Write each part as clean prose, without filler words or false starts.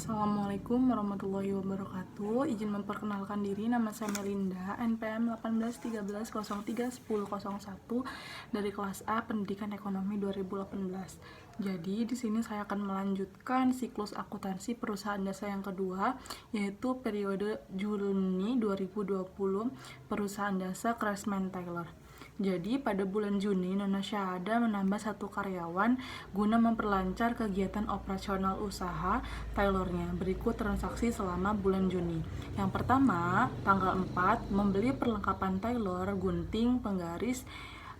Assalamualaikum warahmatullahi wabarakatuh. Izin memperkenalkan diri, nama saya Melinda, NPM 1813031001 dari kelas A Pendidikan Ekonomi 2018. Jadi di sini saya akan melanjutkan siklus akuntansi perusahaan jasa yang kedua, yaitu periode Juni 2020 perusahaan jasa Craftsman Tailor. Jadi pada bulan Juni, Nona Syahada menambah 1 karyawan guna memperlancar kegiatan operasional usaha tailornya. Berikut transaksi selama bulan Juni. Yang pertama, tanggal 4, membeli perlengkapan tailor, gunting, penggaris,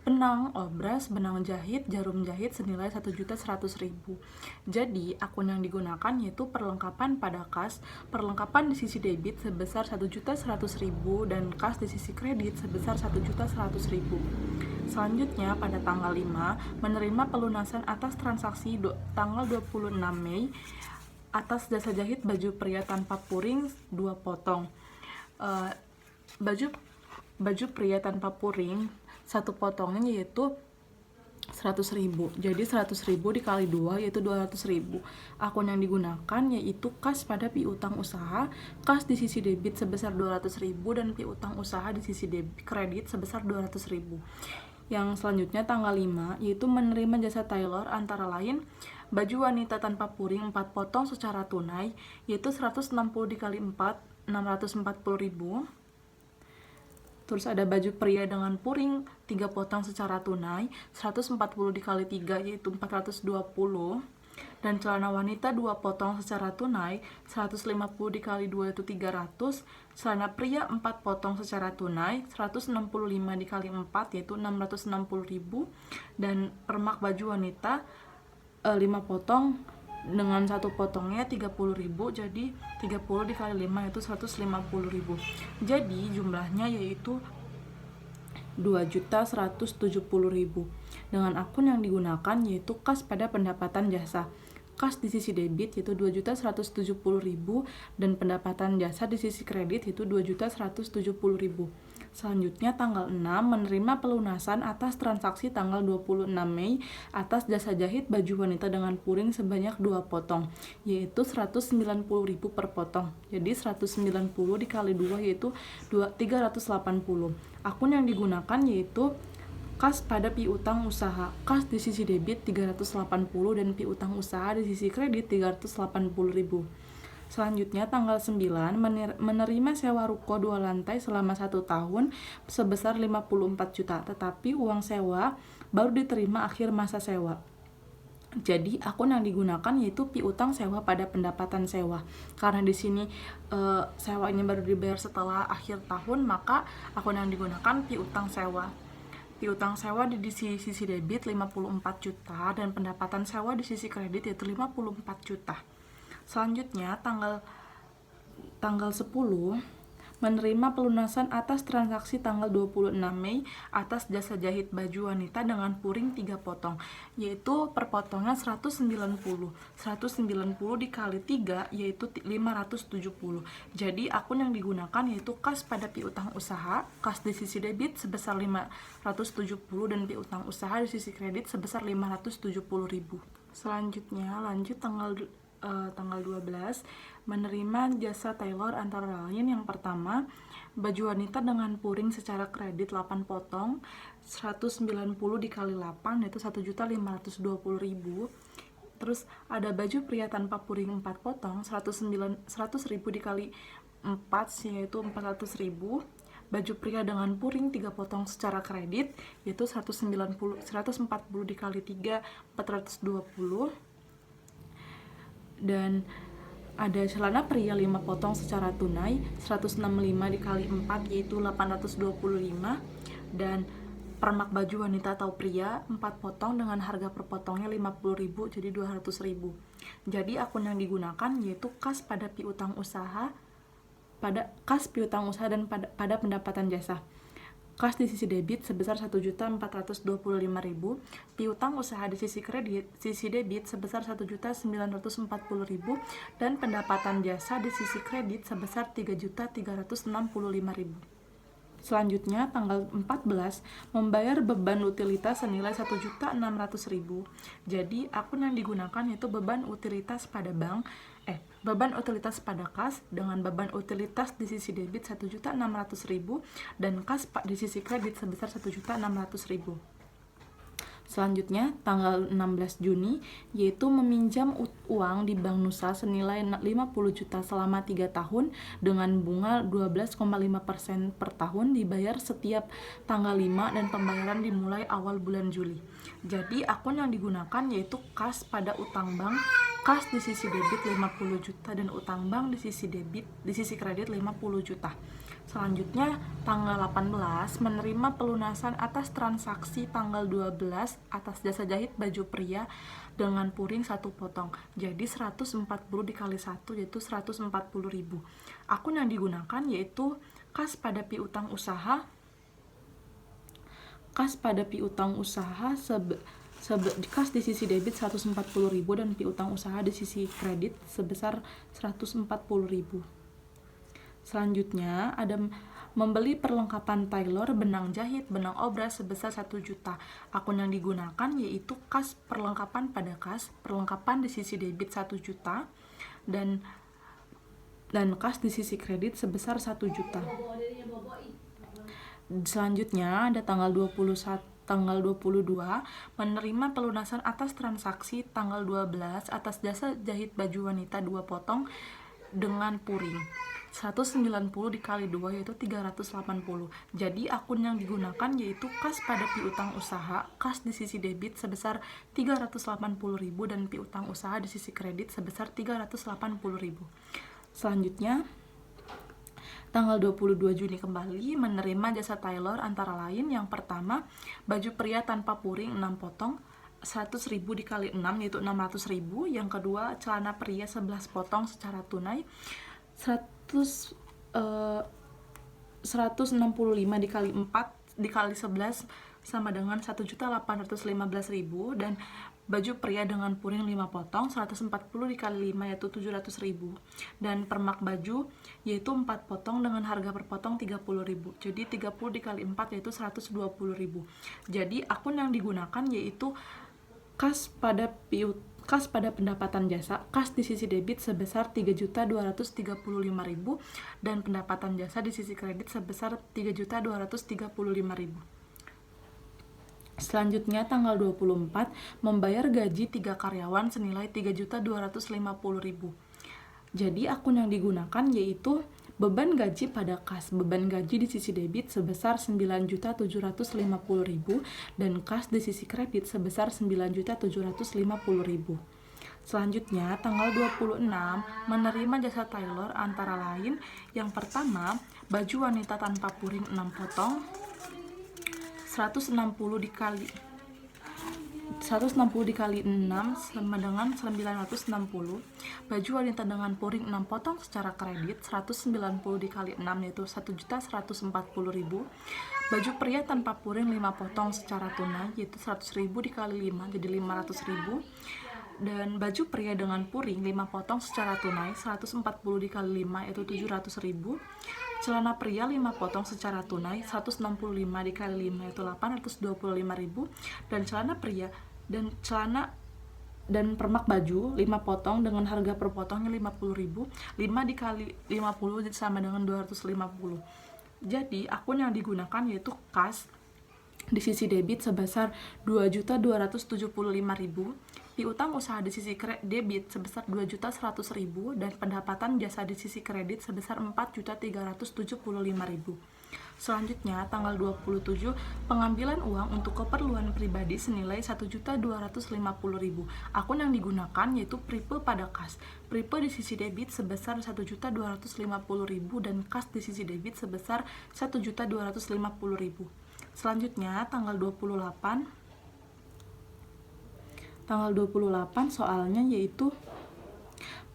benang, obras, benang jahit, jarum jahit senilai 1.100.000. Jadi, akun yang digunakan yaitu perlengkapan pada kas, perlengkapan di sisi debit sebesar 1.100.000 dan kas di sisi kredit sebesar 1.100.000. Selanjutnya, pada tanggal 5, menerima pelunasan atas transaksi tanggal 26 Mei atas jasa jahit baju pria tanpa puring 2 potong. Baju pria tanpa puring 1 potongnya yaitu 100.000. Jadi 100.000 dikali 2 yaitu 200.000. Akun yang digunakan yaitu kas pada piutang usaha, kas di sisi debit sebesar 200.000 dan piutang usaha di sisi kredit sebesar 200.000. Yang selanjutnya tanggal 5 yaitu menerima jasa tailor antara lain baju wanita tanpa puring 4 potong secara tunai yaitu 160 dikali 4 640.000. Terus ada baju pria dengan puring 3 potong secara tunai 140 dikali 3 yaitu 420. Dan celana wanita 2 potong secara tunai 150 dikali 2 yaitu 300. Celana pria 4 potong secara tunai 165 dikali 4 yaitu 660.000. Dan permak baju wanita 5 potong dengan 1 potongnya 30.000, jadi 30 dikali 5 yaitu 150.000. Jadi jumlahnya yaitu 2.170.000. Dengan akun yang digunakan yaitu kas pada pendapatan jasa. Kas di sisi debit yaitu 2.170.000 dan pendapatan jasa di sisi kredit yaitu 2.170.000. Selanjutnya tanggal 6 menerima pelunasan atas transaksi tanggal 26 Mei atas jasa jahit baju wanita dengan puring sebanyak 2 potong yaitu 190.000 per potong. Jadi 190 dikali 2 yaitu 380. Akun yang digunakan yaitu kas pada piutang usaha, kas di sisi debit 380 dan piutang usaha di sisi kredit 380.000. Selanjutnya tanggal 9 menerima sewa ruko 2 lantai selama 1 tahun sebesar 54 juta, tetapi uang sewa baru diterima akhir masa sewa. Jadi akun yang digunakan yaitu piutang sewa pada pendapatan sewa. Karena di sini sewanya baru dibayar setelah akhir tahun, maka akun yang digunakan piutang sewa. Piutang sewa di sisi debit 54 juta dan pendapatan sewa di sisi kredit yaitu 54 juta. Selanjutnya tanggal 10 menerima pelunasan atas transaksi tanggal 26 Mei atas jasa jahit baju wanita dengan puring 3 potong yaitu per potongnya 190 dikali 3 yaitu 570. Jadi akun yang digunakan yaitu kas pada piutang usaha, kas di sisi debit sebesar 570 dan piutang usaha di sisi kredit sebesar 570.000. Selanjutnya lanjut tanggal 12 menerima jasa tailor antara lain yang pertama baju wanita dengan puring secara kredit 8 potong 190 dikali 8 yaitu 1.520.000. Terus ada baju pria tanpa puring 4 potong 100.000 dikali 4 yaitu 400.000. Baju pria dengan puring 3 potong secara kredit yaitu 140 dikali 3 420. Dan ada celana pria 5 potong secara tunai 165 dikali 4 yaitu 825. Dan permak baju wanita atau pria 4 potong dengan harga per potongnya 50.000 jadi 200.000. Jadi akun yang digunakan yaitu kas pada piutang usaha dan pada pendapatan jasa. Kas di sisi debit sebesar 1.425.000, piutang usaha di sisi debit sebesar 1.940.000 dan pendapatan jasa di sisi kredit sebesar 3.365.000. Selanjutnya tanggal 14 membayar beban utilitas senilai 1.600.000. Jadi akun yang digunakan yaitu beban utilitas pada bank beban utilitas pada kas dengan beban utilitas di sisi debit 1.600.000 dan kas di sisi kredit sebesar 1.600.000. Selanjutnya, tanggal 16 Juni, yaitu meminjam uang di Bank Nusa senilai 50 juta selama 3 tahun dengan bunga 12,5% per tahun dibayar setiap tanggal 5 dan pembayaran dimulai awal bulan Juli. Jadi, akun yang digunakan yaitu kas pada utang bank, kas di sisi debit 50 juta dan utang bank di sisi kredit 50 juta. Selanjutnya, tanggal 18 menerima pelunasan atas transaksi tanggal 12 atas jasa jahit baju pria dengan puring 1 potong. Jadi 140 dikali 1 yaitu 140.000. Akun yang digunakan yaitu kas pada piutang usaha. Kas pada piutang usaha kas di sisi debit 140.000 dan piutang usaha di sisi kredit sebesar 140.000. Selanjutnya ada membeli perlengkapan tailor, benang jahit, benang obras sebesar 1 juta. Akun yang digunakan yaitu kas perlengkapan pada kas, perlengkapan di sisi debit 1 juta dan kas di sisi kredit sebesar 1 juta. Selanjutnya ada tanggal 22 menerima pelunasan atas transaksi tanggal 12 atas jasa jahit baju wanita 2 potong dengan puring 190 dikali 2 yaitu 380. Jadi akun yang digunakan yaitu kas pada piutang usaha, kas di sisi debit sebesar 380.000 dan piutang usaha di sisi kredit sebesar 380.000. Selanjutnya tanggal 22 Juni kembali menerima jasa tailor antara lain yang pertama baju pria tanpa puring 6 potong 100.000 dikali 6 yaitu 600.000. Yang kedua celana pria 11 potong secara tunai 165 dikali 4 dikali 11 sama dengan 1.815.000 dan baju pria dengan puring 5 potong 140 dikali 5 yaitu 700.000 dan permak baju yaitu 4 potong dengan harga per potong 30.000. Jadi 30 dikali 4 yaitu 120.000. Jadi akun yang digunakan yaitu kas pada pendapatan jasa, kas di sisi debit sebesar 3.235.000 dan pendapatan jasa di sisi kredit sebesar 3.235.000. Selanjutnya tanggal 24 membayar gaji 3 karyawan senilai 3.250.000. Jadi akun yang digunakan yaitu beban gaji pada kas, beban gaji di sisi debit sebesar 9.750.000 dan kas di sisi kredit sebesar 9.750.000. Selanjutnya tanggal 26 menerima jasa tailor antara lain yang pertama baju wanita tanpa puring 6 potong 160 dikali 6 sama dengan 960. Baju wanita dengan puring 6 potong secara kredit 190 dikali 6 yaitu 1.140.000. Baju pria tanpa puring 5 potong secara tunai yaitu 100.000 dikali 5 jadi 500.000. Dan baju pria dengan puring 5 potong secara tunai 140 dikali 5 yaitu 700.000. Celana pria 5 potong secara tunai 165 dikali 5 yaitu 825.000 dan celana pria dan permak baju 5 potong dengan harga per potongnya 50.000. 5 dikali 50 sama dengan 250. Jadi akun yang digunakan yaitu kas di sisi debit sebesar 2.275.000, piutang usaha di sisi debit sebesar 2.100.000 dan pendapatan jasa di sisi kredit sebesar 4.375.000. Selanjutnya, tanggal 27, pengambilan uang untuk keperluan pribadi senilai 1.250.000. Akun yang digunakan yaitu Pripe pada kas. Pripe di sisi debit sebesar 1.250.000 dan kas di sisi debit sebesar 1.250.000. Selanjutnya, tanggal 28 soalnya yaitu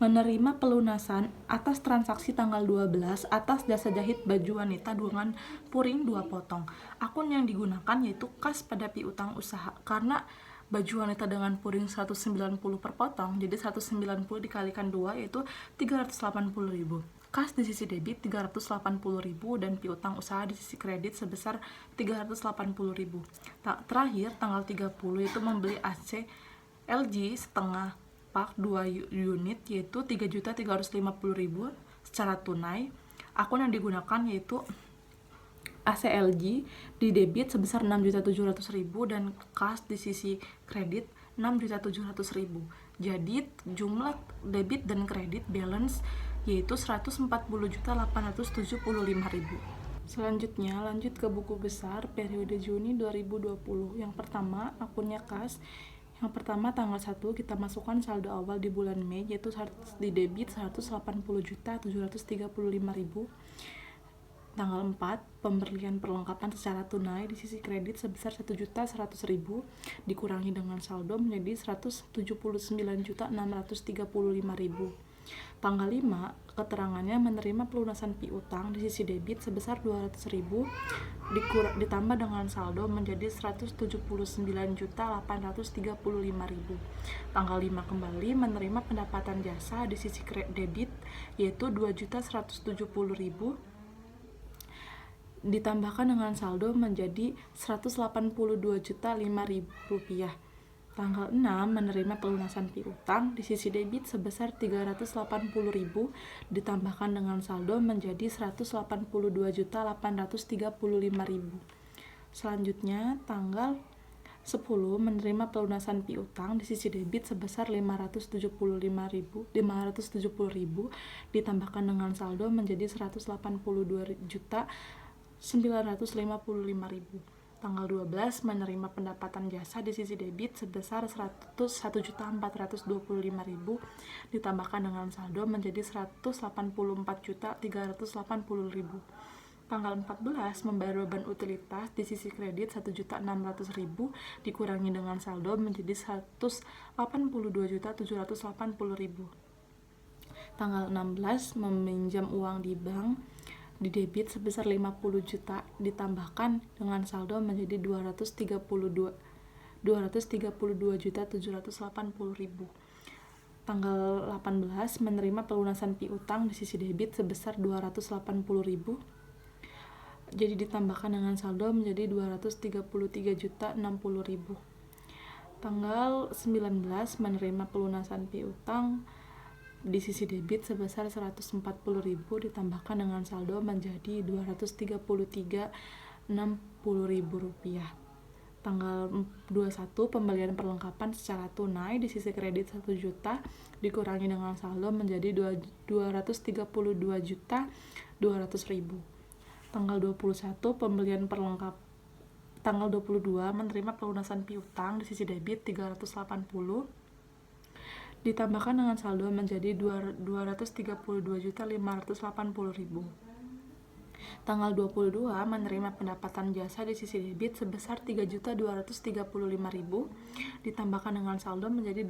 menerima pelunasan atas transaksi tanggal 12 atas jasa jahit baju wanita dengan puring 2 potong. Akun yang digunakan yaitu kas pada piutang usaha karena baju wanita dengan puring 190 per potong jadi 190 dikalikan 2 yaitu 380.000. Kas di sisi debit 380.000 dan piutang usaha di sisi kredit sebesar 380.000. Terakhir tanggal 30 itu membeli AC LG setengah pak 2 unit yaitu 3.350.000 secara tunai. Akun yang digunakan yaitu ACLG di debit sebesar 6.700.000 dan kas di sisi kredit 6.700.000. Jadi jumlah debit dan kredit balance yaitu 140.875.000. Selanjutnya lanjut ke buku besar periode Juni 2020. Yang pertama akunnya kas. Yang pertama tanggal 1 kita masukkan saldo awal di bulan Mei yaitu di debit 180.735.000. Tanggal 4 pembelian perlengkapan secara tunai di sisi kredit sebesar 1.100.000 dikurangi dengan saldo menjadi 179.635.000. Tanggal 5 keterangannya menerima pelunasan piutang di sisi debit sebesar 200.000 ditambah dengan saldo menjadi 179.835.000. Tanggal 5 kembali menerima pendapatan jasa di sisi debit yaitu 2.170.000 ditambahkan dengan saldo menjadi 182.005.000 rupiah. Tanggal 6 menerima pelunasan piutang di sisi debit sebesar 380.000 ditambahkan dengan saldo menjadi 182.835.000. Selanjutnya tanggal 10 menerima pelunasan piutang di sisi debit sebesar 570.000 ditambahkan dengan saldo menjadi 182.955.000. Tanggal 12 menerima pendapatan jasa di sisi debit sebesar 101.425.000 ditambahkan dengan saldo menjadi 184.380.000. Tanggal 14 membayar beban utilitas di sisi kredit 1.600.000 dikurangi dengan saldo menjadi 182.780.000. Tanggal 16 meminjam uang di bank di debit sebesar 50 juta ditambahkan dengan saldo menjadi 232.780.000. Tanggal 18 menerima pelunasan piutang di sisi debit sebesar 280.000 jadi ditambahkan dengan saldo menjadi 233.060.000. Tanggal 19 menerima pelunasan piutang di sisi debit sebesar 140.000 ditambahkan dengan saldo menjadi 233.060.000 rupiah. Tanggal 21 pembelian perlengkapan secara tunai di sisi kredit 1 juta dikurangi dengan saldo menjadi 232.200.000. Tanggal 21 pembelian perlengkapan. Tanggal 22 menerima pelunasan piutang di sisi debit 380 ditambahkan dengan saldo menjadi 232.580.000. Tanggal 22 menerima pendapatan jasa di sisi debit sebesar 3.235.000 ditambahkan dengan saldo menjadi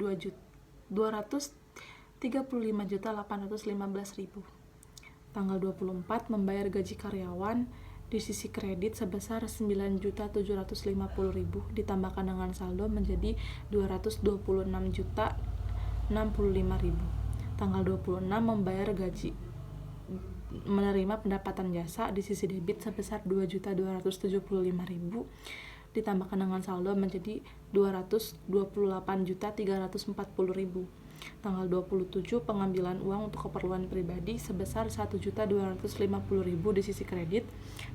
235.815.000. Tanggal 24 membayar gaji karyawan di sisi kredit sebesar 9.750.000 ditambahkan dengan saldo menjadi 226.065.000. Tanggal 26 membayar gaji menerima pendapatan jasa di sisi debit sebesar 2.275.000 ditambahkan dengan saldo menjadi 228.340.000. Tanggal 27 pengambilan uang untuk keperluan pribadi sebesar 1.250.000 di sisi kredit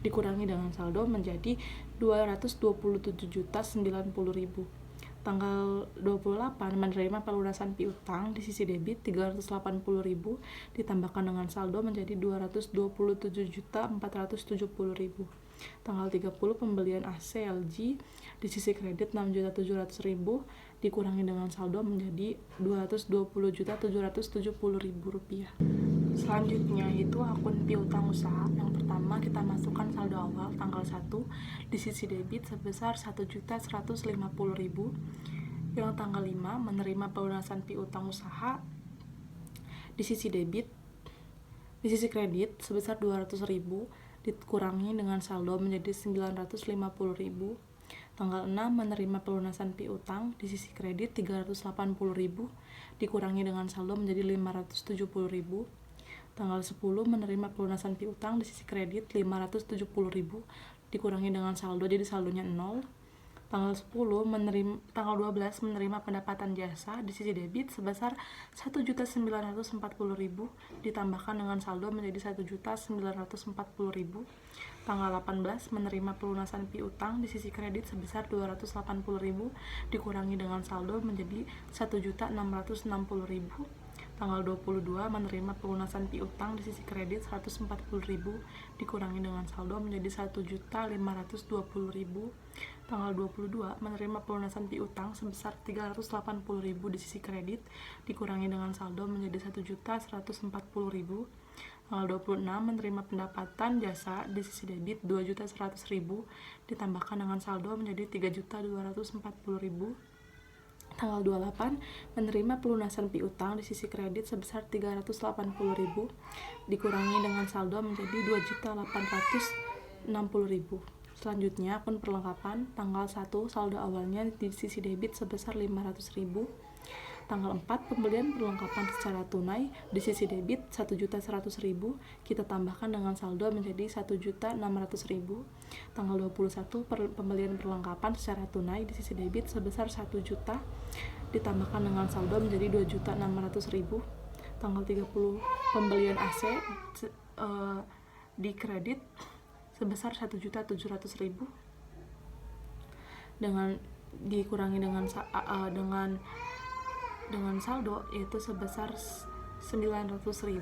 dikurangi dengan saldo menjadi 227.090.000. Tanggal 28 menerima pelunasan piutang di sisi debit 380.000 ditambahkan dengan saldo menjadi 227.470.000. Tanggal 30 pembelian ACLG di sisi kredit 6.700.000 dikurangi dengan saldo menjadi 220.770.000 rupiah. Selanjutnya itu akun piutang usaha. Yang pertama kita masukkan saldo awal tanggal 1 di sisi debit sebesar 1.150.000. Yang tanggal 5 menerima pelunasan piutang usaha di sisi debit di sisi kredit sebesar 200.000 dikurangi dengan saldo menjadi 950.000. Tanggal 6 menerima pelunasan piutang di sisi kredit 380.000 dikurangi dengan saldo menjadi 570.000. Tanggal 10 menerima pelunasan piutang di sisi kredit 570.000 dikurangi dengan saldo jadi saldonya 0. Tanggal 12 menerima pendapatan jasa di sisi debit sebesar 1.940.000 ditambahkan dengan saldo menjadi 1.940.000. Tanggal 18 menerima pelunasan piutang di sisi kredit sebesar 280.000 dikurangi dengan saldo menjadi 1.660.000. Tanggal 22 menerima pelunasan piutang di sisi kredit 140.000 dikurangi dengan saldo menjadi 1.520.000. Tanggal 22 menerima pelunasan piutang sebesar 380.000 di sisi kredit dikurangi dengan saldo menjadi 1.140.000. Tanggal 26 menerima pendapatan jasa di sisi debit 2.100.000 ditambahkan dengan saldo menjadi 3.240.000. Tanggal 28 menerima pelunasan piutang di sisi kredit sebesar 380.000 dikurangi dengan saldo menjadi 2.860.000. Selanjutnya akun perlengkapan. Tanggal 1 saldo awalnya di sisi debit sebesar 500.000. Tanggal 4 pembelian perlengkapan secara tunai di sisi debit 1.100.000 kita tambahkan dengan saldo menjadi 1.600.000. Tanggal 21 pembelian perlengkapan secara tunai di sisi debit sebesar 1 juta ditambahkan dengan saldo menjadi 2.600.000. Tanggal 30 pembelian AC di kredit sebesar 1.700.000 dengan dikurangi dengan saldo yaitu sebesar 900.000.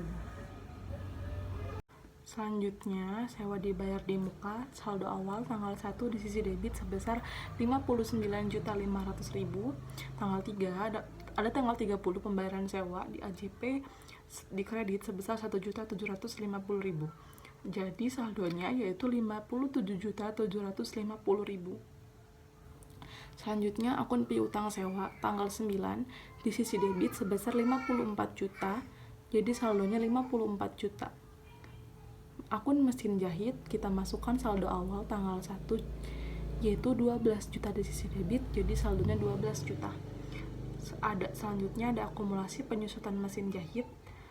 Selanjutnya, sewa dibayar di muka. Saldo awal tanggal 1 di sisi debit sebesar 59.500.000. Tanggal 3 ada tanggal 30 pembayaran sewa di AJP di kredit sebesar 1.750.000. Jadi saldonya yaitu 57.750.000. Selanjutnya akun piutang sewa tanggal 9 di sisi debit sebesar 54 juta. Jadi saldonya 54 juta. Akun mesin jahit kita masukkan saldo awal tanggal 1 yaitu 12 juta di sisi debit. Jadi saldonya 12 juta. Selanjutnya ada akumulasi penyusutan mesin jahit.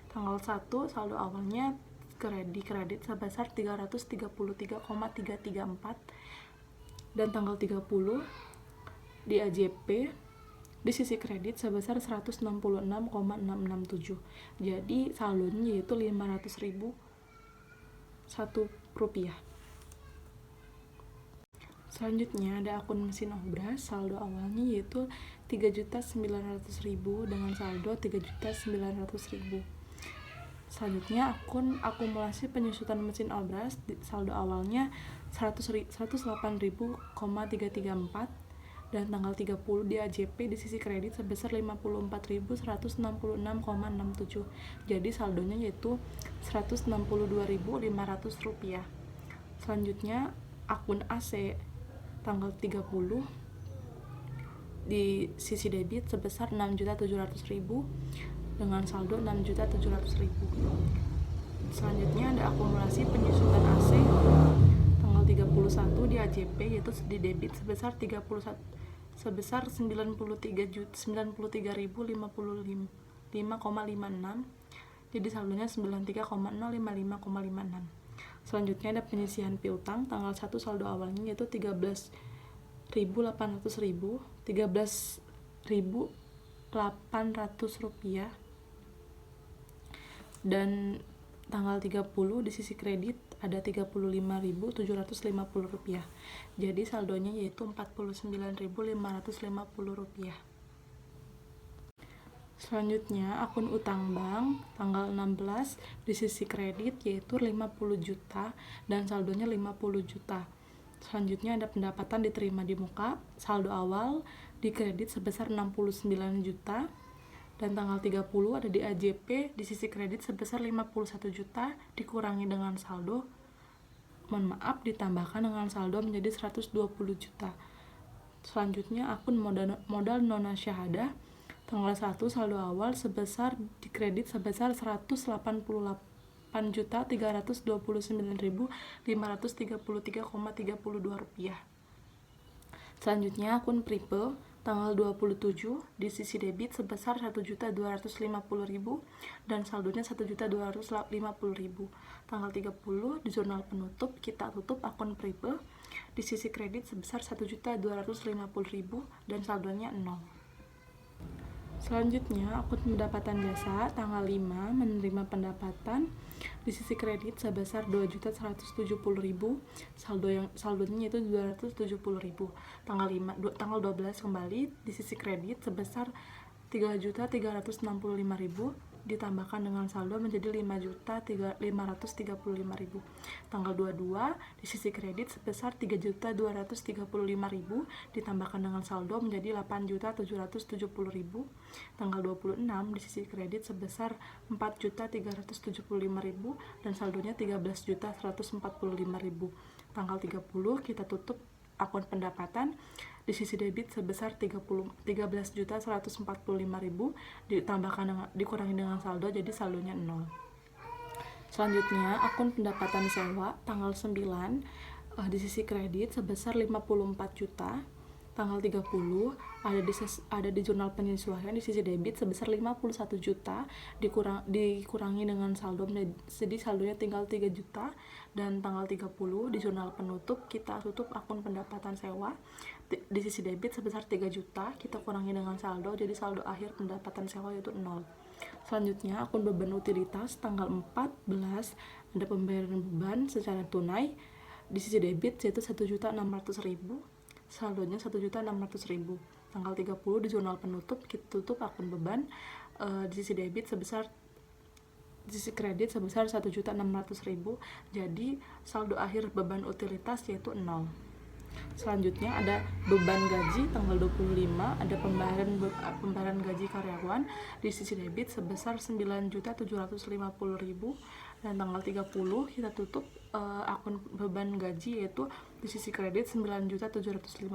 Tanggal 1 saldo awalnya kredit sebesar 333,334 dan tanggal 30 di AJP di sisi kredit sebesar 166,667. Jadi saldonya yaitu 500.000 Rp1. Selanjutnya ada akun mesin obras. Saldo awalnya yaitu 3.900.000 dengan saldo 3.900.000. Selanjutnya akun akumulasi penyusutan mesin obras. Saldo awalnya 108.000,334 dan tanggal 30 di AJP di sisi kredit sebesar 54.166,67. Jadi saldonya yaitu Rp162.500. Selanjutnya akun AC tanggal 30 di sisi debit sebesar 6.700.000 dengan saldo 6.700.000. Selanjutnya ada akumulasi penyusutan AC tanggal 31 di AJP yaitu di debit sebesar 93.055,56. Jadi saldonya 93,055,56. Selanjutnya ada penyisihan piutang tanggal 1 saldo awalnya yaitu 13.800 rupiah dan tanggal 30 di sisi kredit ada 35.750 rupiah. Jadi saldonya yaitu 49.550 rupiah. Selanjutnya akun utang bank tanggal 16 di sisi kredit yaitu 50 juta dan saldonya 50 juta. Selanjutnya ada pendapatan diterima di muka. Saldo awal di kredit sebesar 69 juta dan tanggal 30 ada di AJP di sisi kredit sebesar 51 juta dikurangi dengan saldo ditambahkan dengan saldo menjadi 120 juta. Selanjutnya akun modal nona syahadah tanggal 1 saldo awal sebesar di kredit sebesar 188.329.533,32 rupiah. Selanjutnya akun Pripe Tanggal 27 di sisi debit sebesar 1.250.000 dan saldonya 1.250.000. Tanggal 30 di jurnal penutup kita tutup akun Pribe di sisi kredit sebesar 1.250.000 dan saldonya 0. Selanjutnya, akun pendapatan jasa tanggal 5 menerima pendapatan di sisi kredit sebesar 2.170.000, saldonya itu 270.000. Tanggal 12 kembali di sisi kredit sebesar 3.365.000 ditambahkan dengan saldo menjadi 5.535.000. Tanggal 22 di sisi kredit sebesar 3.235.000 ditambahkan dengan saldo menjadi 8.770.000. Tanggal 26 di sisi kredit sebesar 4.375.000 dan saldonya 13.145.000. Tanggal 30 kita tutup akun pendapatan di sisi debit sebesar 13.145.000 dikurangi dengan saldo jadi saldonya 0. Selanjutnya akun pendapatan sewa tanggal 9 di sisi kredit sebesar 54 juta. Tanggal 30 ada di jurnal penyesuaian di sisi debit sebesar 51 juta dikurangi dengan saldo jadi saldonya tinggal 3 juta. Dan tanggal 30 di jurnal penutup kita tutup akun pendapatan sewa di sisi debit sebesar 3 juta kita kurangi dengan saldo jadi saldo akhir pendapatan sewa yaitu 0. Selanjutnya akun beban utilitas tanggal 14 ada pembayaran beban secara tunai di sisi debit yaitu 1.600.000, saldonya 1.600.000. Tanggal 30 di jurnal penutup kita tutup akun beban di sisi debit sebesar di sisi kredit sebesar 1.600.000, jadi saldo akhir beban utilitas yaitu 0. Selanjutnya ada beban gaji tanggal 25 ada pembayaran gaji karyawan di sisi debit sebesar 9.750.000 dan tanggal 30 kita tutup akun beban gaji yaitu di sisi kredit 9.750.000,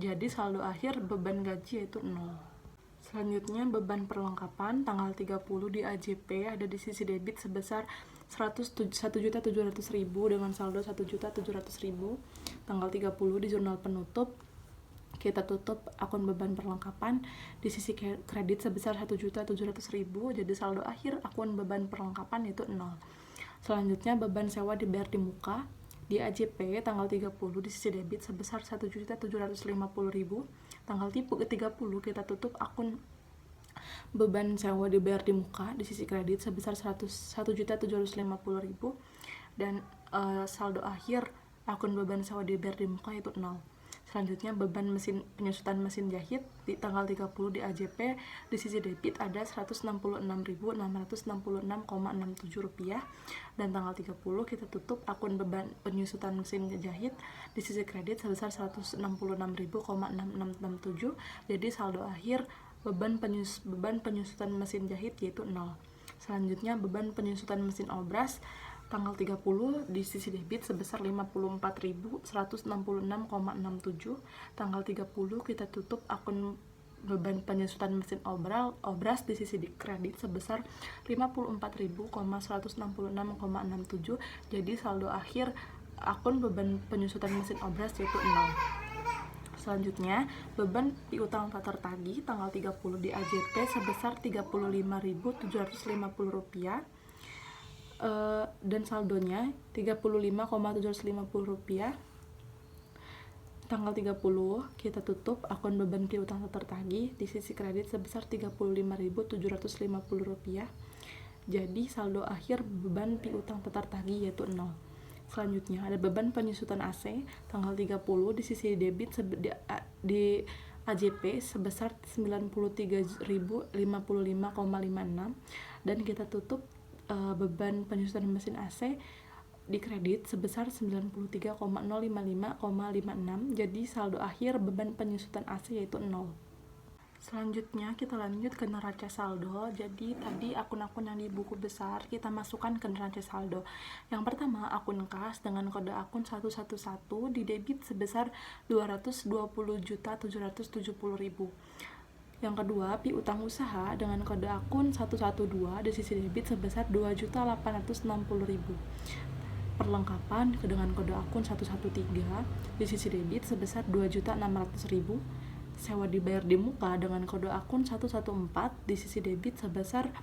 jadi saldo akhir beban gaji yaitu 0. Selanjutnya beban perlengkapan tanggal 30 di AJP ada di sisi debit sebesar 1.700.000 dengan saldo 1.700.000. Tanggal 30 di jurnal penutup kita tutup akun beban perlengkapan di sisi kredit sebesar 1.700.000, jadi saldo akhir akun beban perlengkapan itu 0. Selanjutnya beban sewa dibayar di muka di AJP tanggal 30 di sisi debit sebesar 1.750.000. Tanggal 30 kita tutup akun beban sewa dibayar di muka di sisi kredit sebesar 1.750.000 dan saldo akhir akun beban sewa dibayar di muka itu 0. Selanjutnya beban penyusutan mesin jahit di tanggal 30 di AJP di sisi debit ada 166.666,67 rupiah dan tanggal 30 kita tutup akun beban penyusutan mesin jahit di sisi kredit sebesar 166.667, jadi saldo akhir beban penyusutan mesin jahit yaitu 0. Selanjutnya beban penyusutan mesin obras tanggal 30 di sisi debit sebesar 54.166,67. Tanggal 30 kita tutup akun beban penyusutan mesin obras di sisi kredit sebesar 54.166,67. Jadi saldo akhir akun beban penyusutan mesin obras yaitu 0. Selanjutnya, beban piutang tak tertagih tanggal 30 di AJP sebesar Rp35.750 dan saldonya Rp35.750. Tanggal 30 kita tutup akun beban piutang tak tertagih di sisi kredit sebesar Rp35.750. Jadi saldo akhir beban piutang tak tertagih yaitu 0. Selanjutnya ada beban penyusutan AC tanggal 30 di sisi debit di AJP sebesar 93.055,56 dan kita tutup beban penyusutan mesin AC di kredit sebesar 93.055,56, jadi saldo akhir beban penyusutan AC yaitu 0. Selanjutnya kita lanjut ke neraca saldo. Jadi tadi akun-akun yang di buku besar kita masukkan ke neraca saldo. Yang pertama akun kas dengan kode akun 111 di debit sebesar 220.770.000. Yang kedua, piutang usaha dengan kode akun 112 di sisi debit sebesar 2.860.000. Perlengkapan dengan kode akun 113 di sisi debit sebesar 2.600.000. sewa dibayar di muka dengan kode akun 114 di sisi debit sebesar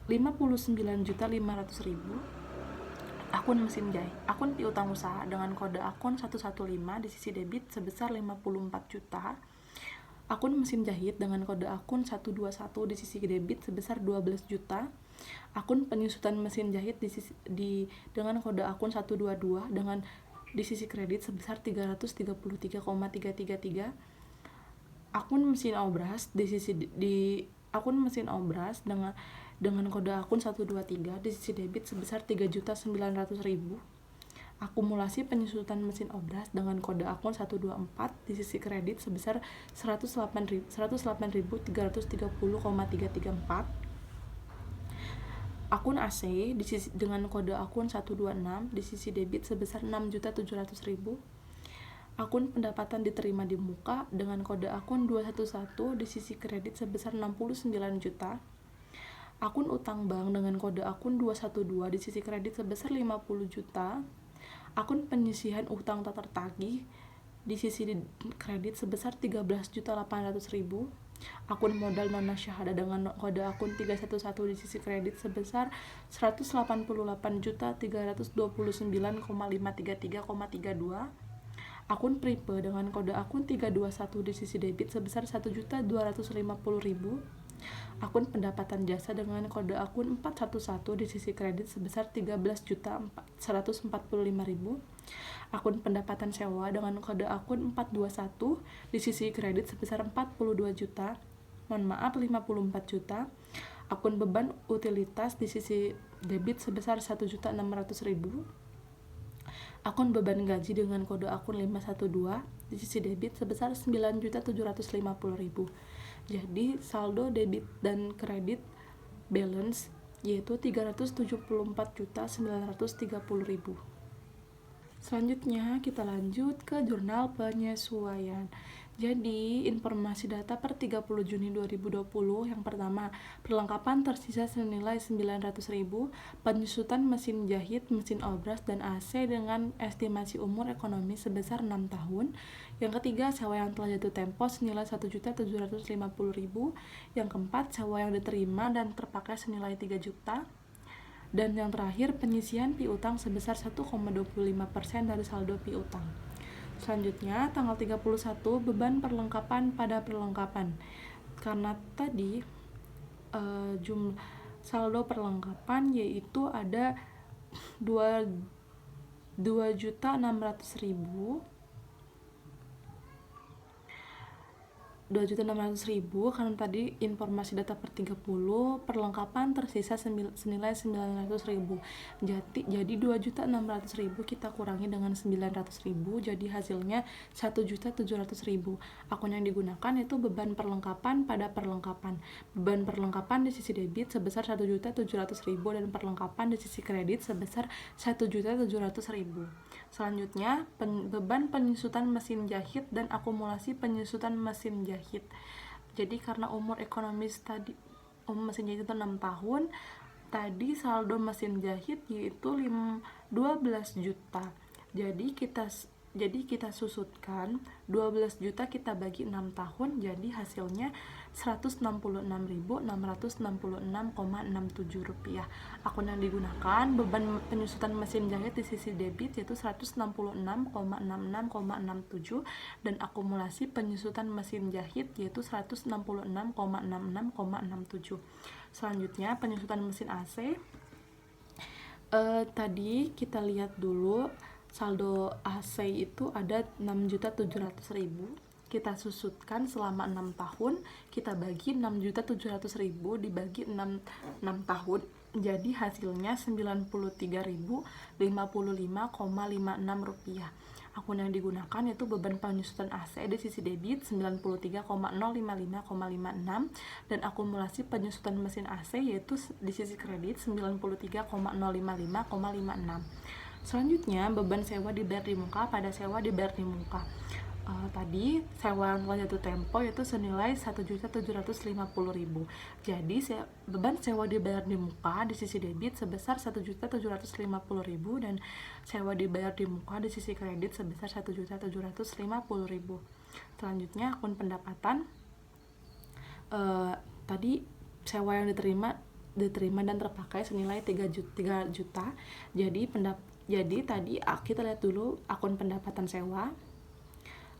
59.500.000. Akun mesin jahit, akun piutang usaha dengan kode akun 115 di sisi debit sebesar 54 juta. Akun mesin jahit dengan kode akun 121 di sisi debit sebesar 12 juta. Akun penyusutan mesin jahit dengan kode akun 122 dengan di sisi kredit sebesar 333,333. Akun mesin obras akun mesin obras dengan kode akun 123 di sisi debit sebesar 3.900.000. Akumulasi penyusutan mesin obras dengan kode akun 124 di sisi kredit sebesar 108.330,334. Akun AC dengan kode akun 126 di sisi debit sebesar 6.700.000. Akun pendapatan diterima di muka dengan kode akun 211 di sisi kredit sebesar 69 juta. Akun utang bank dengan kode akun 212 di sisi kredit sebesar 50 juta. Akun penyisihan utang tak tertagih di sisi kredit sebesar 13.800.000. Akun modal non syahada dengan kode akun 311 di sisi kredit sebesar 188.729,533,32. Akun Pripe dengan kode akun 321 di sisi debit sebesar 1.250.000. Akun pendapatan jasa dengan kode akun 411 di sisi kredit sebesar 13.145.000. Akun pendapatan sewa dengan kode akun 421 di sisi kredit sebesar 54 juta. Akun beban utilitas di sisi debit sebesar 1.600.000. Akun beban gaji dengan kode akun 512 di sisi debit sebesar 9.750.000. Jadi saldo debit dan kredit balance yaitu 374.930.000. Selanjutnya kita lanjut ke jurnal penyesuaian. Jadi informasi data per 30 Juni 2020 yang pertama, perlengkapan tersisa senilai 900.000, penyusutan mesin jahit, mesin obras, dan AC dengan estimasi umur ekonomi sebesar 6 tahun. Yang ketiga, sewa yang telah jatuh tempo senilai 1.750.000. Yang keempat, sewa yang diterima dan terpakai senilai 3 juta. Dan yang terakhir, penyisian piutang sebesar 1,25% dari saldo piutang. Selanjutnya, tanggal 31, beban perlengkapan pada perlengkapan. Karena tadi jumlah saldo perlengkapan yaitu ada 2.600.000 karena tadi informasi data per 30, perlengkapan tersisa senilai 900.000. Jadi 2.600.000 kita kurangi dengan 900.000, jadi hasilnya 1.700.000. Akun yang digunakan itu beban perlengkapan pada perlengkapan. Beban perlengkapan di sisi debit sebesar 1.700.000 dan perlengkapan di sisi kredit sebesar 1.700.000. Selanjutnya, beban penyusutan mesin jahit dan akumulasi penyusutan mesin jahit. Jadi karena umur ekonomis tadi mesin jahit itu 6 tahun, tadi saldo mesin jahit yaitu 12 juta. Jadi kita susutkan 12 juta kita bagi 6 tahun, jadi hasilnya 166.666,67 rupiah. Akun yang digunakan beban penyusutan mesin jahit di sisi debit yaitu 166,66,67 dan akumulasi penyusutan mesin jahit yaitu 166,66,67. Selanjutnya penyusutan mesin AC. Tadi kita lihat dulu saldo AC itu ada 6.700.000. Kita susutkan selama 6 tahun, kita bagi 6.700.000 dibagi 6 tahun, jadi hasilnya 93.055,56 rupiah. Akun yang digunakan yaitu beban penyusutan AC di sisi debit 93.055,56 dan akumulasi penyusutan mesin AC yaitu di sisi kredit 93.055,56. Selanjutnya, beban sewa dibayar di muka pada sewa dibayar di muka. Tadi sewa yang telah jatuh tempo yaitu senilai 1.750.000. Jadi beban sewa dibayar di muka di sisi debit sebesar 1.750.000 dan sewa dibayar di muka di sisi kredit sebesar 1.750.000. Selanjutnya akun pendapatan, tadi sewa yang diterima dan terpakai senilai 3 juta. Jadi tadi kita lihat dulu akun pendapatan sewa.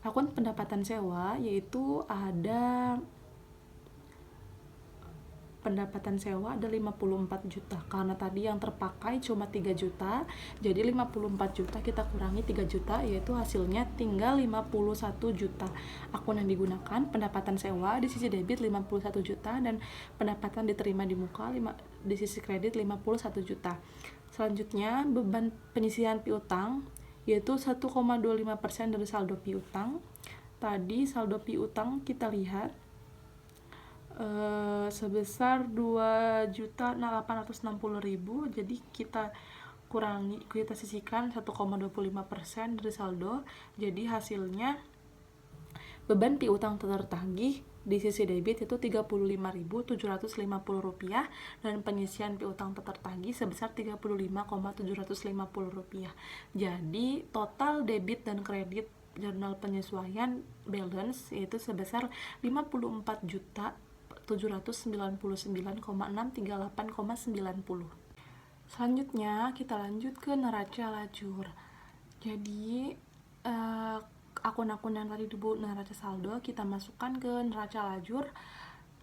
Akun pendapatan sewa yaitu ada pendapatan sewa ada 54 juta. Karena tadi yang terpakai cuma 3 juta, jadi 54 juta kita kurangi 3 juta, yaitu hasilnya tinggal 51 juta. Akun yang digunakan pendapatan sewa di sisi debit 51 juta dan pendapatan diterima di muka di sisi kredit 51 juta. Selanjutnya beban penyisihan piutang yaitu 1,25% dari saldo piutang. Tadi saldo piutang kita lihat sebesar 2.860.000, jadi kita sisihkan 1,25% dari saldo, jadi hasilnya beban piutang tertagih di sisi debit itu Rp35.750 dan penyisihan piutang tertagih sebesar Rp35.750. Jadi total debit dan kredit jurnal penyesuaian balance yaitu sebesar 54.799,638,90. Selanjutnya kita lanjut ke neraca lajur. Jadi akun-akun yang tadi disebut neraca saldo kita masukkan ke neraca lajur,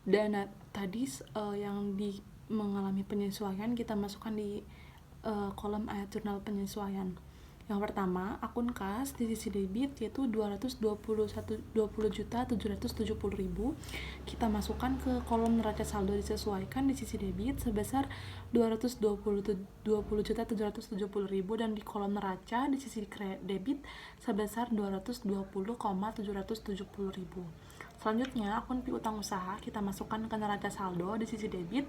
dan tadi yang mengalami penyesuaian kita masukkan di kolom ayat jurnal penyesuaian. Yang pertama, akun kas di sisi debit yaitu 220.770.000 kita masukkan ke kolom neraca saldo disesuaikan di sisi debit sebesar 220.770.000 dan di kolom neraca di sisi debit sebesar 220,770.000. Selanjutnya, akun piutang usaha kita masukkan ke neraca saldo di sisi debit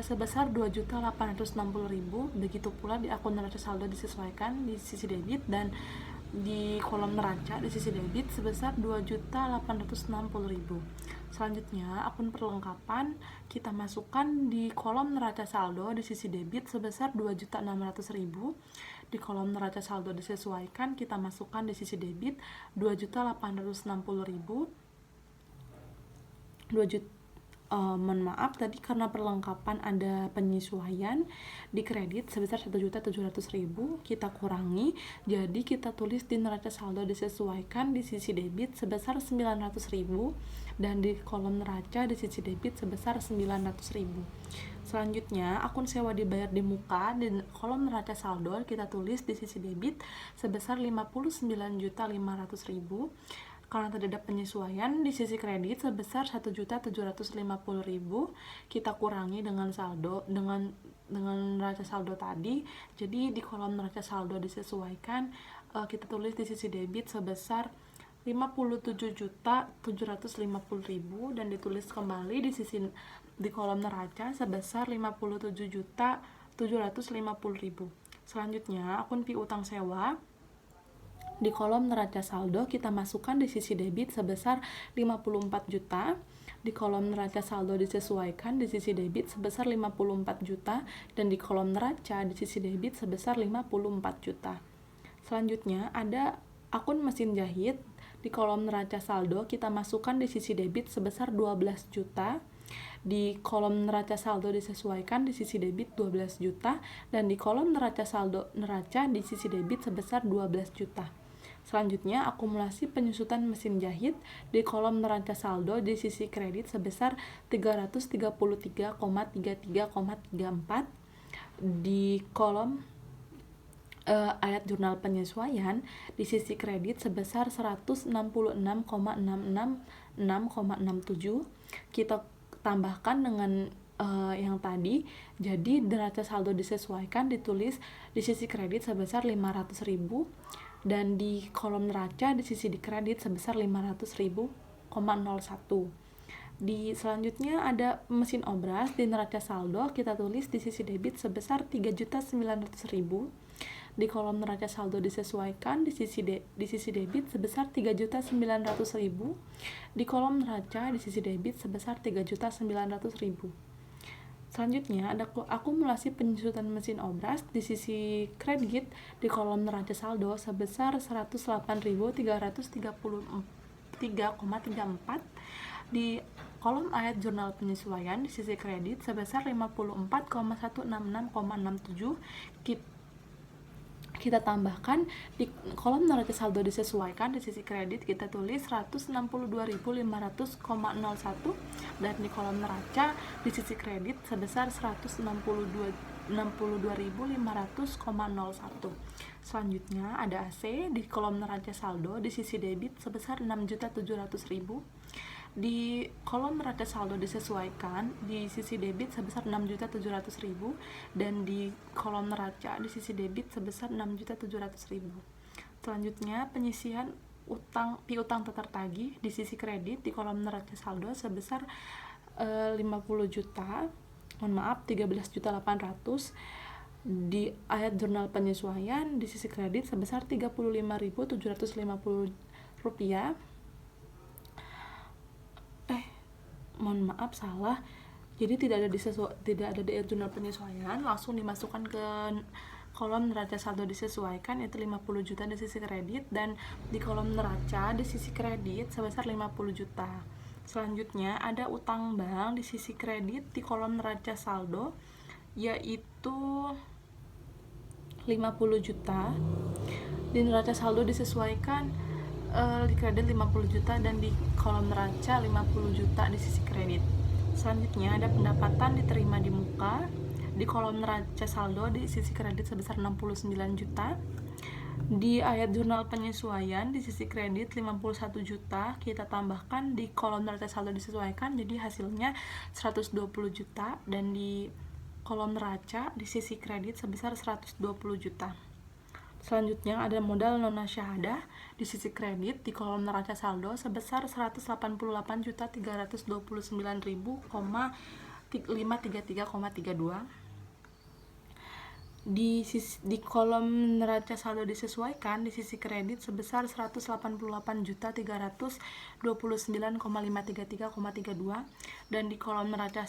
sebesar 2.860.000. Begitu pula di akun neraca saldo disesuaikan di sisi debit dan di kolom neraca di sisi debit sebesar 2.860.000. Selanjutnya, akun perlengkapan kita masukkan di kolom neraca saldo di sisi debit sebesar 2.600.000. Di kolom neraca saldo disesuaikan kita masukkan di sisi debit 2.860.000. Mohon maaf tadi karena perlengkapan ada penyesuaian di kredit sebesar 1.700.000 kita kurangi, jadi kita tulis di neraca saldo disesuaikan di sisi debit sebesar 900.000 dan di kolom neraca di sisi debit sebesar 900.000. Selanjutnya, akun sewa dibayar di muka di kolom neraca saldo kita tulis di sisi debit sebesar 59.500.000. Karena terdapat penyesuaian di sisi kredit sebesar 1.750.000, kita kurangi dengan neraca saldo tadi. Jadi di kolom neraca saldo disesuaikan kita tulis di sisi debit sebesar 57.750.000 dan ditulis kembali di kolom neraca sebesar 57.750.000. Selanjutnya, akun piutang sewa di kolom neraca saldo kita masukkan di sisi debit sebesar 54 juta. Di kolom neraca saldo disesuaikan di sisi debit sebesar 54 juta dan di kolom neraca di sisi debit sebesar 54 juta. Selanjutnya ada akun mesin jahit. Di kolom neraca saldo kita masukkan di sisi debit sebesar 12 juta. Di kolom neraca saldo disesuaikan di sisi debit 12 juta dan di kolom neraca di sisi debit sebesar 12 juta. Selanjutnya, akumulasi penyusutan mesin jahit di kolom neraca saldo di sisi kredit sebesar 333,33,34 di kolom ayat jurnal penyesuaian di sisi kredit sebesar 166,666,67 kita tambahkan dengan yang tadi, jadi neraca saldo disesuaikan ditulis di sisi kredit sebesar 500.000 dan di kolom neraca di sisi kredit sebesar 500.000,01. Selanjutnya ada mesin obras di neraca saldo kita tulis di sisi debit sebesar 3.900.000. Di kolom neraca saldo disesuaikan di sisi debit sebesar 3.900.000. Di kolom neraca di sisi debit sebesar 3.900.000. Selanjutnya ada akumulasi penyusutan mesin obras di sisi kredit di kolom neraca saldo sebesar 108.334 53,34. Di kolom ayat jurnal penyesuaian di sisi kredit sebesar 54,166,67. Kita tambahkan di kolom neraca saldo disesuaikan di sisi kredit kita tulis 162.500,01 dan di kolom neraca di sisi kredit sebesar 162.500,01. Selanjutnya ada AC di kolom neraca saldo di sisi debit sebesar 6.700.000. Di kolom neraca saldo disesuaikan di sisi debit sebesar 6.700.000 dan di kolom neraca di sisi debit sebesar 6.700.000. Selanjutnya penyisian piutang tak tertagih di sisi kredit di kolom neraca saldo sebesar 13.800.000 di ayat jurnal penyesuaian di sisi kredit sebesar 35.750 rupiah. Mohon maaf, salah. Jadi tidak ada di jurnal penyesuaian, langsung dimasukkan ke kolom neraca saldo disesuaikan yaitu 50 juta di sisi kredit dan di kolom neraca di sisi kredit sebesar 50 juta. Selanjutnya ada utang bank di sisi kredit di kolom neraca saldo yaitu 50 juta. Di neraca saldo disesuaikan di kredit 50 juta dan di kolom neraca 50 juta di sisi kredit. Selanjutnya ada pendapatan diterima di muka di kolom neraca saldo di sisi kredit sebesar 69 juta. Di ayat jurnal penyesuaian di sisi kredit 51 juta kita tambahkan di kolom neraca saldo disesuaikan jadi hasilnya 120 juta dan di kolom neraca di sisi kredit sebesar 120 juta. Selanjutnya ada modal nona syahadah di sisi kredit di kolom neraca saldo sebesar 188.329.533,32. Di kolom neraca saldo disesuaikan di sisi kredit sebesar 188.329,533,32 dan di kolom neraca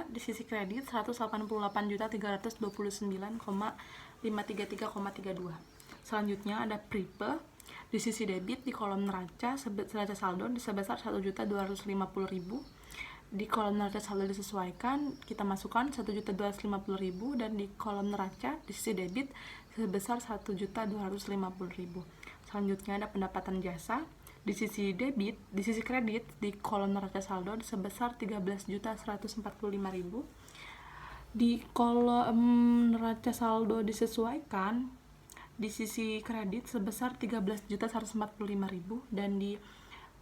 di sisi kredit 188.329,533,32. Selanjutnya ada prepe di sisi debit di kolom neraca saldo sebesar 1.250.000. Di kolom neraca saldo disesuaikan kita masukkan 1.250.000 dan di kolom neraca di sisi debit sebesar 1.250.000. Selanjutnya ada pendapatan jasa di sisi debit, di sisi kredit di kolom neraca saldo sebesar 13.145.000. Di kolom neraca saldo disesuaikan di sisi kredit sebesar 13.145.000 dan di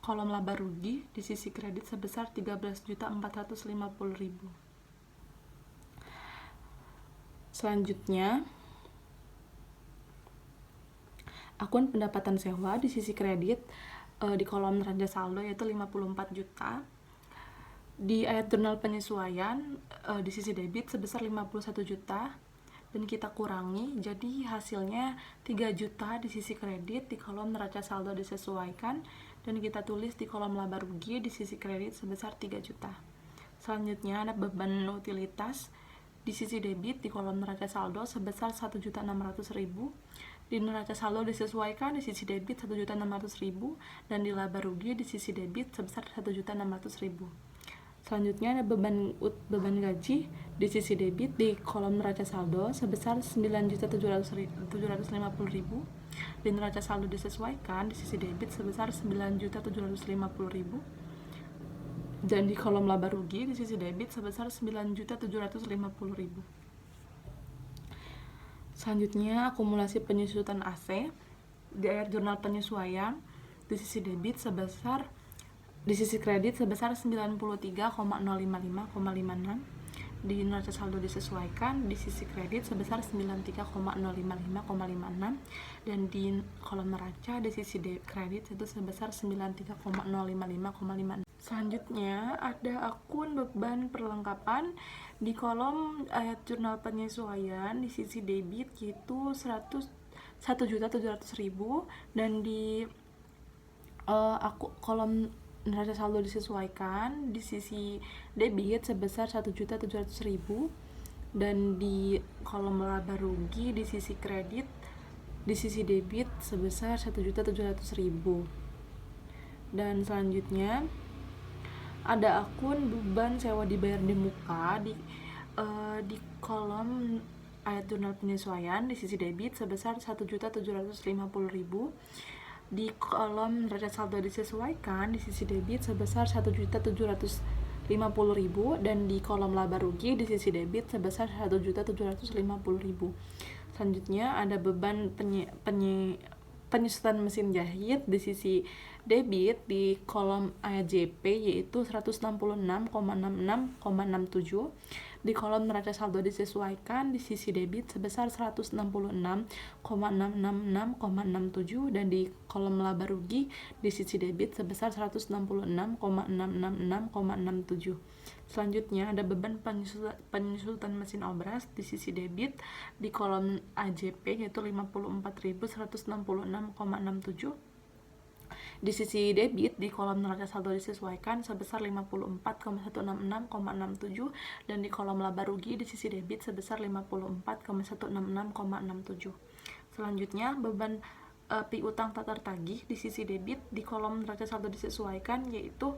kolom laba rugi di sisi kredit sebesar 13.450.000. Selanjutnya akun pendapatan sewa di sisi kredit di kolom neraca saldo yaitu 54 juta. Di ayat jurnal penyesuaian di sisi debit sebesar 51 juta dan kita kurangi jadi hasilnya 3 juta di sisi kredit di kolom neraca saldo disesuaikan dan kita tulis di kolom laba rugi di sisi kredit sebesar 3 juta. Selanjutnya ada beban utilitas di sisi debit di kolom neraca saldo sebesar 1.600.000. Di neraca saldo disesuaikan di sisi debit 1.600.000 dan di laba rugi di sisi debit sebesar 1.600.000. Selanjutnya ada beban gaji di sisi debit di kolom neraca saldo sebesar 9.750.000. Di neraca saldo disesuaikan di sisi debit sebesar 9.750.000 dan di kolom laba rugi di sisi debit sebesar 9.750.000. Selanjutnya akumulasi penyusutan AC di ayat jurnal penyesuaian di sisi debit sebesar di sisi kredit sebesar 93.055,56. Di neraca saldo disesuaikan di sisi kredit sebesar 93.055,56 dan di kolom neraca di sisi kredit itu sebesar 93.055,56. Selanjutnya ada akun beban perlengkapan di kolom ayat jurnal penyesuaian di sisi debit yaitu 1.700.000 dan di kolom neraca saldo disesuaikan di sisi debit sebesar 1.700.000 dan di kolom laba rugi di sisi kredit di sisi debit sebesar 1.700.000. Dan selanjutnya ada akun beban sewa dibayar di muka di kolom ayat jurnal penyesuaian di sisi debit sebesar 1.750.000, di kolom neraca saldo disesuaikan di sisi debit sebesar 1.750.000, dan di kolom laba rugi di sisi debit sebesar 1.750.000. Selanjutnya ada beban penyusutan mesin jahit di sisi debit di kolom AJP yaitu 166,66,67, di kolom neraca saldo disesuaikan di sisi debit sebesar 166,666,67, dan di kolom laba rugi di sisi debit sebesar 166,666,67. Selanjutnya ada beban penyusutan mesin obras di sisi debit di kolom AJP yaitu 54.166,67, di sisi debit di kolom neraca saldo disesuaikan sebesar 54,166,67, dan di kolom laba rugi di sisi debit sebesar 54,166,67. Selanjutnya beban piutang tak tertagih di sisi debit di kolom neraca saldo disesuaikan yaitu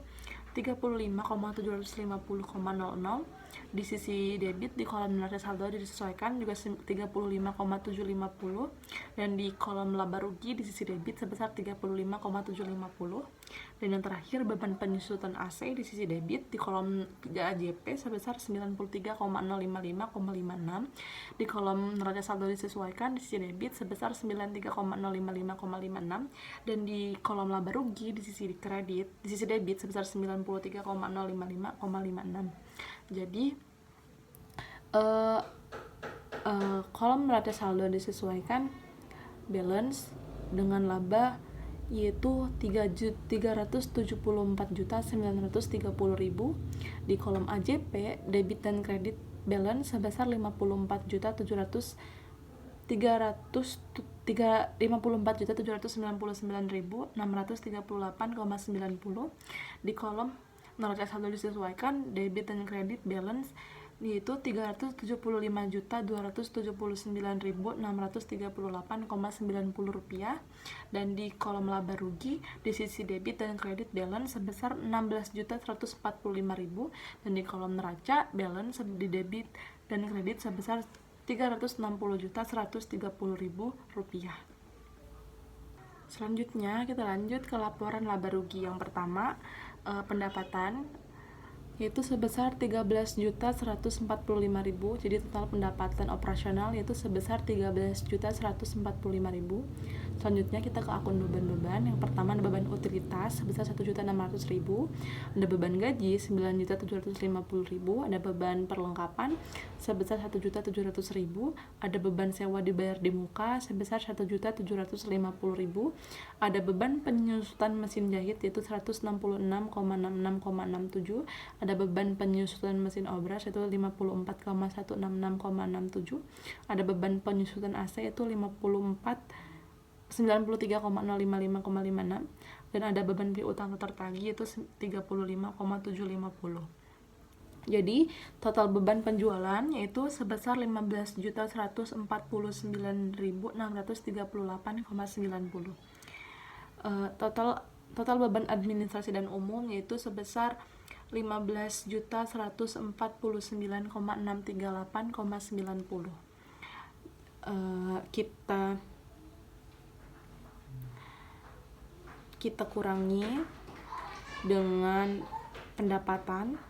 35,750,00, di sisi debit di kolom neraca saldo disesuaikan juga 35,750, dan di kolom laba rugi di sisi debit sebesar 35,750. Dan yang terakhir beban penyusutan AC di sisi debit di kolom AJP sebesar 93,055,56, di kolom neraca saldo disesuaikan di sisi debit sebesar 93,055,56, dan di kolom laba rugi di sisi debit sebesar 93,055,56. Jadi kolom neraca saldo disesuaikan balance dengan laba yaitu 374.930.000, di kolom AJP debit dan kredit balance sebesar 54.799.638,90, di kolom neraca saldo disesuaikan debit dan kredit balance yaitu 375.279.638,90 rupiah, dan di kolom laba rugi di sisi debit dan kredit balance sebesar 16.145.000, dan di kolom neraca balance di debit dan kredit sebesar 360.130.000 rupiah. Selanjutnya kita lanjut ke laporan laba rugi. Yang pertama, pendapatan yaitu sebesar 13.145.000. Jadi total pendapatan operasional yaitu sebesar 13.145.000. Selanjutnya kita ke akun beban-beban. Yang pertama ada beban utilitas sebesar 1.600.000, ada beban gaji 9.750.000, ada beban perlengkapan sebesar 1.700.000, ada beban sewa dibayar di muka sebesar 1.750.000, ada beban penyusutan mesin jahit yaitu 166,66,67, ada beban penyusutan mesin obras yaitu 54,166,67, ada beban penyusutan AC yaitu 93,055,56, dan ada beban piutang tertagih yaitu 35,750. Jadi total beban penjualan yaitu sebesar 15.149.638,90. Total beban administrasi dan umum yaitu sebesar 15.149,638,90. Kita kurangi dengan pendapatan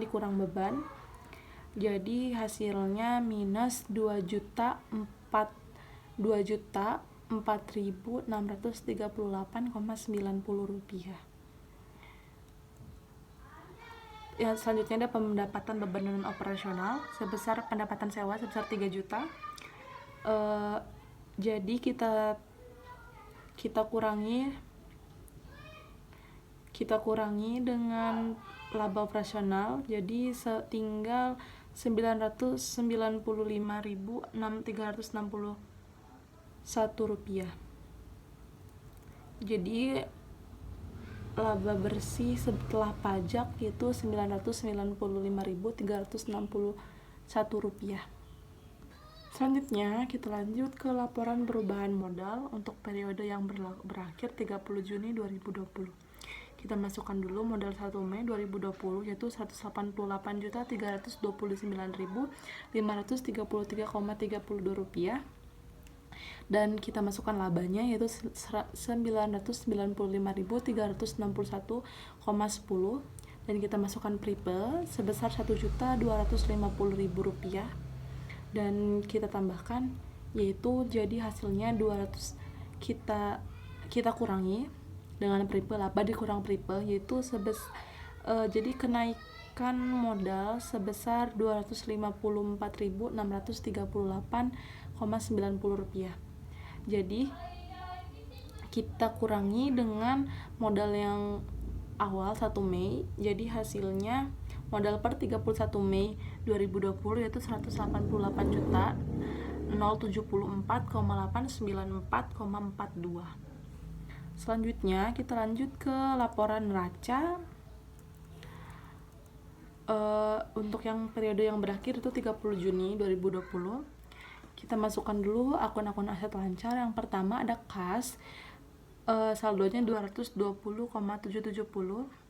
dikurang beban, jadi hasilnya minus 2.4.638,90 rupiah. Ya, selanjutnya ada pendapatan beban non operasional sebesar pendapatan sewa sebesar 3 juta. Jadi kita kurangi dengan laba operasional, jadi tinggal 995.361 rupiah. Jadi laba bersih setelah pajak itu 995.361 rupiah. Selanjutnya, kita lanjut ke laporan perubahan modal untuk periode yang berakhir 30 Juni 2020. Kita masukkan dulu modal 1 Mei 2020 yaitu Rp188.329.533,32 dan kita masukkan labanya yaitu Rp995.361,10 dan kita masukkan prepay sebesar Rp1.250.000 dan kita tambahkan yaitu jadi hasilnya 200 kita kurangi dengan prepay laba dikurang prepay yaitu jadi kenaikan modal sebesar Rp254.638,90. Jadi kita kurangi dengan modal yang awal 1 Mei, jadi hasilnya modal per 31 Mei 2020 yaitu 180.074,894,42. Selanjutnya kita lanjut ke laporan neraca untuk yang periode yang berakhir itu 30 Juni 2020. Kita masukkan dulu akun-akun aset lancar. Yang pertama ada kas, saldonya 220,770.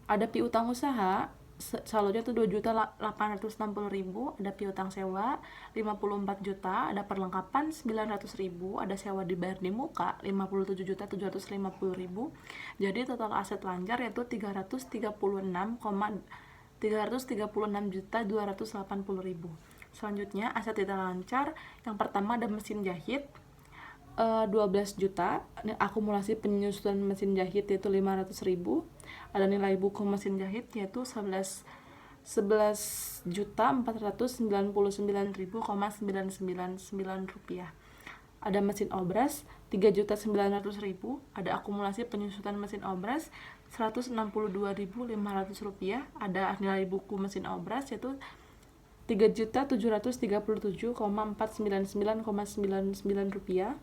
Ada piutang usaha, saldonya itu 2.860.000. Ada piutang sewa 54 juta, ada perlengkapan 900.000, ada sewa dibayar di muka 57.750.000. Jadi total aset lancar yaitu 336.280.000. Selanjutnya aset tidak lancar, yang pertama ada mesin jahit 12 juta, akumulasi penyusutan mesin jahit yaitu 500.000, ada nilai buku mesin jahit yaitu 11.499.999 rupiah. Ada mesin obras 3.900.000, ada akumulasi penyusutan mesin obras 162.500 rupiah, ada nilai buku mesin obras yaitu 3.737.499,99 rupiah.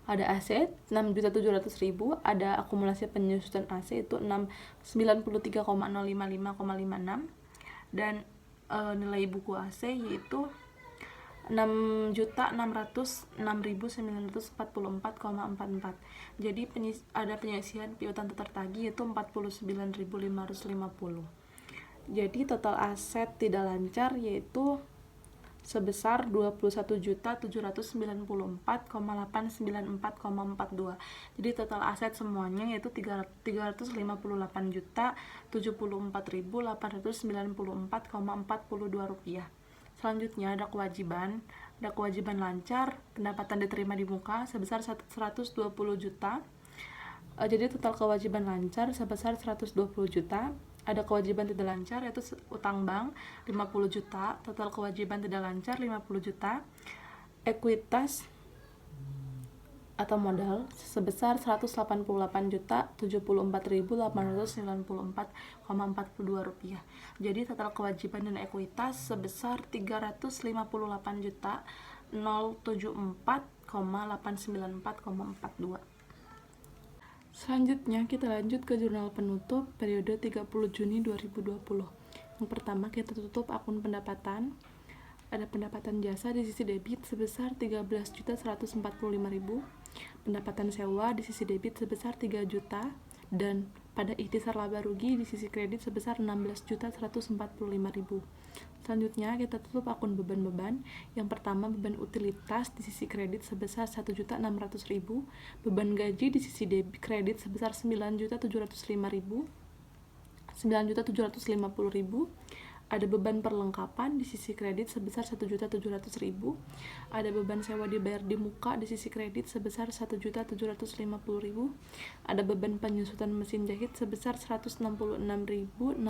Ada aset 6.700.000, ada akumulasi penyusutan AC itu 93,055,56 dan nilai buku AC yaitu 6.606.944,44. Jadi ada penyisihan piutang tertagih yaitu 49.550. Jadi total aset tidak lancar yaitu sebesar 21.794,894,42. Jadi total aset semuanya yaitu 358.074.894,42 rupiah. Selanjutnya ada kewajiban. Ada kewajiban lancar, pendapatan diterima di muka sebesar 120 juta. Jadi total kewajiban lancar sebesar 120 juta. Ada kewajiban tidak lancar yaitu utang bank 50 juta, total kewajiban tidak lancar 50 juta. Ekuitas atau modal sebesar 188.074.894,42 rupiah. Jadi total kewajiban dan ekuitas sebesar 358.074,894,42. Selanjutnya kita lanjut ke jurnal penutup periode 30 Juni 2020. Yang pertama kita tutup akun pendapatan. Ada pendapatan jasa di sisi debit sebesar 13.145.000, pendapatan sewa di sisi debit sebesar 3 juta, dan pada ikhtisar laba rugi di sisi kredit sebesar 16.145.000. Selanjutnya kita tutup akun beban-beban. Yang pertama beban utilitas di sisi kredit sebesar 1.600.000, beban gaji di sisi debit kredit sebesar 9.705.000, 9.750.000. Ada beban perlengkapan di sisi kredit sebesar 1.700.000, ada beban sewa dibayar di muka di sisi kredit sebesar 1.750.000, ada beban penyusutan mesin jahit sebesar 166.666,67,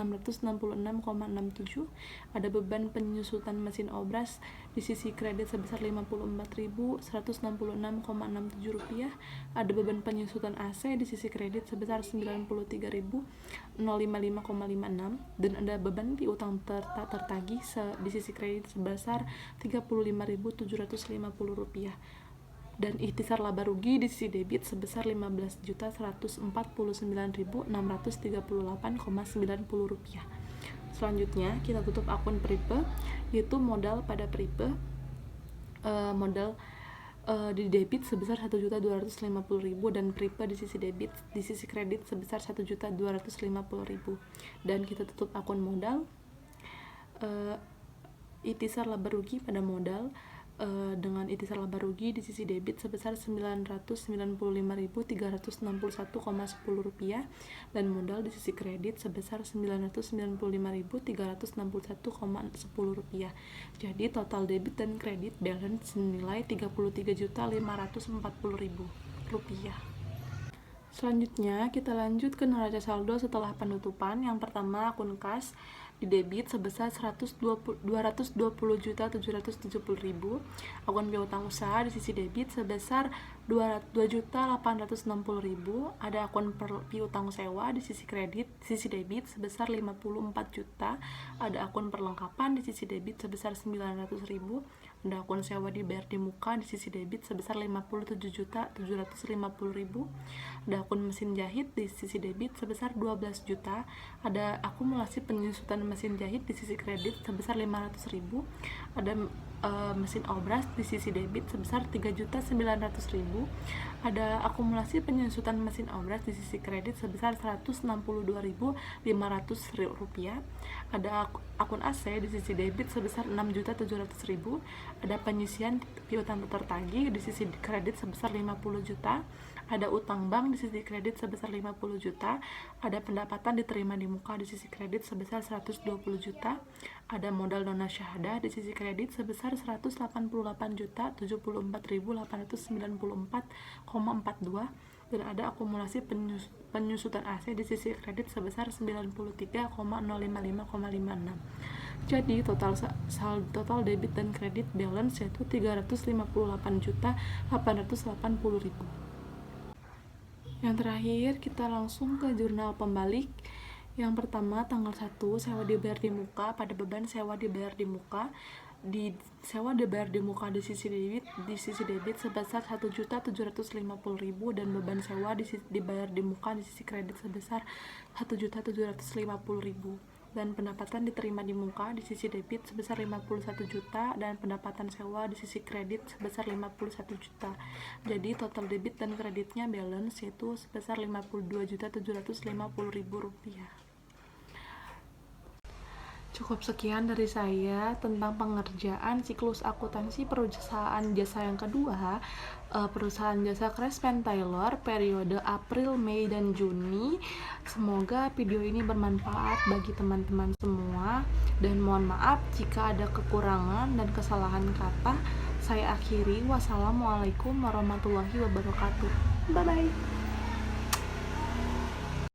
ada beban penyusutan mesin obras di sisi kredit sebesar 54.166,67 rupiah, ada beban penyusutan AC di sisi kredit sebesar 93.055,56, dan ada beban piutang tertagih di sisi kredit sebesar 35.750 rupiah, dan ikhtisar laba rugi di sisi debit sebesar 15.149.638,90 rupiah. Selanjutnya kita tutup akun Pripe, yaitu modal pada Pripe, modal di debit sebesar 1.250.000 dan Pripe di sisi debit, di sisi kredit sebesar 1.250.000. Dan kita tutup akun modal, itisar laba rugi pada modal dengan itisar laba rugi di sisi debit sebesar 995.361,10 rupiah dan modal di sisi kredit sebesar 995.361,10 rupiah. Jadi total debit dan kredit balance senilai 33.540.000 rupiah. Selanjutnya kita lanjut ke neraca saldo setelah penutupan. Yang pertama, akun kas di debit sebesar 220.770.000, akun piutang usaha di sisi debit sebesar 2.860.000, ada akun piutang sewa di sisi kredit, sisi debit sebesar 54 juta, ada akun perlengkapan di sisi debit sebesar 900.000, ada akun sewa dibayar di muka di sisi debit sebesar 57.750.000, ada akun mesin jahit di sisi debit sebesar 12 juta, ada akumulasi penyusutan mesin jahit di sisi kredit sebesar 500.000, ada mesin obras di sisi debit sebesar 3.900.000, ada akumulasi penyusutan mesin obras di sisi kredit sebesar 162.500 rupiah, ada akun AC di sisi debit sebesar 6.700.000, ada penyisian piutang tertagih di sisi kredit sebesar 50 juta, ada utang bank di sisi kredit sebesar 50 juta, ada pendapatan diterima di muka di sisi kredit sebesar 120 juta, ada modal dana syahadah di sisi kredit sebesar 188.794.894,42 dan ada akumulasi penyusutan AC di sisi kredit sebesar 93,055,56. Jadi total debit dan kredit balance yaitu 358.880.000. Yang terakhir kita langsung ke jurnal pembalik. Yang pertama, tanggal 1 sewa dibayar di muka pada beban sewa dibayar di muka. Di sewa dibayar di muka di sisi debit sebesar 1.750.000 dan beban sewa dibayar di muka di sisi kredit sebesar 1.750.000 dan pendapatan diterima di muka di sisi debit sebesar 51 juta dan pendapatan sewa di sisi kredit sebesar 51 juta. Jadi total debit dan kreditnya balance yaitu sebesar 52.750.000 rupiah. Cukup sekian dari saya tentang pengerjaan siklus akuntansi perusahaan jasa yang kedua, perusahaan jasa Crespen Taylor periode April, Mei, dan Juni. Semoga video ini bermanfaat bagi teman-teman semua dan mohon maaf jika ada kekurangan dan kesalahan kata. Saya akhiri, wassalamualaikum warahmatullahi wabarakatuh. Bye bye.